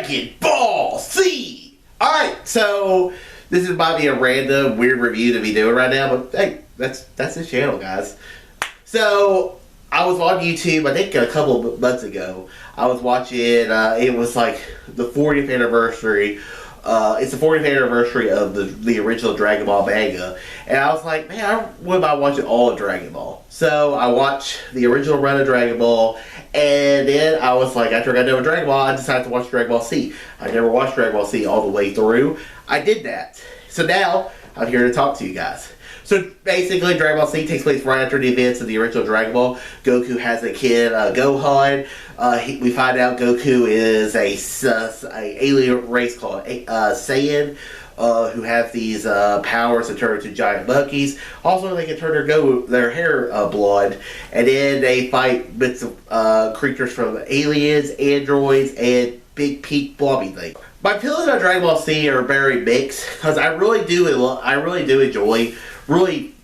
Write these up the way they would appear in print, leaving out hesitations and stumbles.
Dragon Ball Z! Alright, so this might be a random, weird review to be doing right now, but hey, that's the channel, guys. So, I was on YouTube, I think a couple of months ago. I was watching, it was like the 40th anniversary. It's the 40th anniversary of the original Dragon Ball manga. And I was like, man, I wouldn't mind watching all of Dragon Ball. So I watched the original run of Dragon Ball. And then I was like, after I got done with Dragon Ball, I decided to watch Dragon Ball Z. I never watched Dragon Ball Z all the way through. I did that. So now, I'm here to talk to you guys. So basically, Dragon Ball Z takes place right after the events of the original Dragon Ball. Goku has a kid, Gohan. We find out Goku is a alien race called Saiyan, who have these powers to turn into giant monkeys. Also, they can turn their hair blood, and then they fight bits of creatures from aliens, androids, and big peak blobby thing. My feelings about Dragon Ball Z are very mixed because I really do enjoy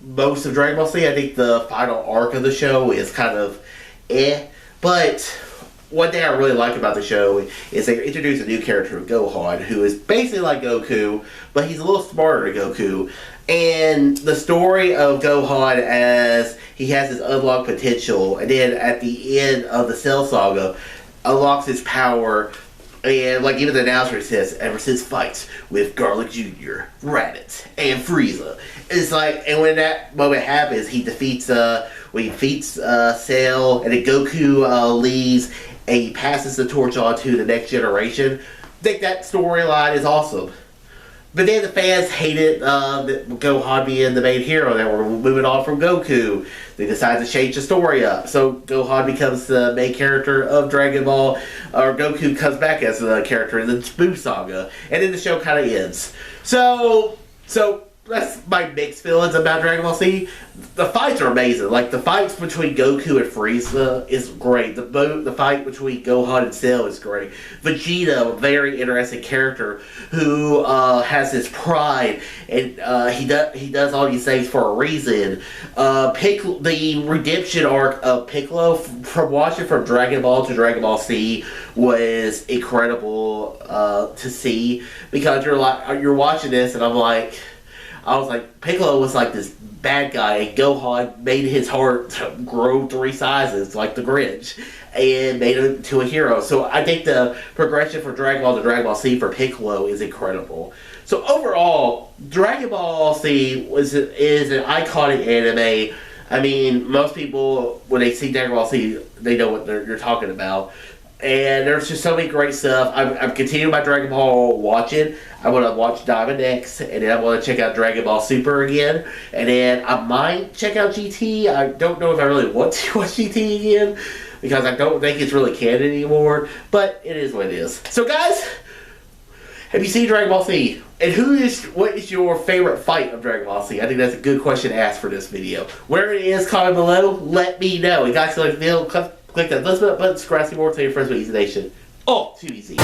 most of Dragon Ball Z. I think the final arc of the show is kind of but one thing I really like about the show is they introduce a new character, Gohan, who is basically like Goku, but he's a little smarter than Goku. And the story of Gohan as he has his unlocked potential, and then at the end of the Cell Saga, unlocks his power. And like even the announcer says, ever since fights with Garlic Jr., Raditz, and Frieza, it's like, and when that moment happens, he defeats Cell, and then Goku leaves, and he passes the torch on to the next generation. I think that storyline is awesome. But then the fans hated Gohan being the main hero. They were moving on from Goku. They decided to change the story up. So Gohan becomes the main character of Dragon Ball. Or Goku comes back as a character in the Buu Saga. And then the show kind of ends. So that's my mixed feelings about Dragon Ball Z. The fights are amazing. Like, the fights between Goku and Frieza is great. The fight between Gohan and Cell is great. Vegeta, a very interesting character who has his pride, and he does all these things for a reason. The redemption arc of Piccolo, from watching from Dragon Ball to Dragon Ball Z, was incredible to see, because you're watching this, and I was like, Piccolo was like this bad guy, and Gohan made his heart grow 3 sizes, like the Grinch, and made him to a hero. So I think the progression from Dragon Ball to Dragon Ball Z for Piccolo is incredible. So overall, Dragon Ball Z is an iconic anime. I mean, most people, when they see Dragon Ball Z, they know what you're talking about. And there's just so many great stuff. I'm continuing my Dragon Ball watching. I want to watch Diamond X, and then I want to check out Dragon Ball Super again. And then I might check out GT. I don't know if I really want to watch GT again, because I don't think it's really canon anymore. But it is what it is. So guys, have you seen Dragon Ball Z? And what is your favorite fight of Dragon Ball Z? I think that's a good question to ask for this video. Where it is, comment below. Let me know. And guys, like the video, click that thumbs up button, subscribe, see more, tell your friends about Easy Nation. Oh, too easy.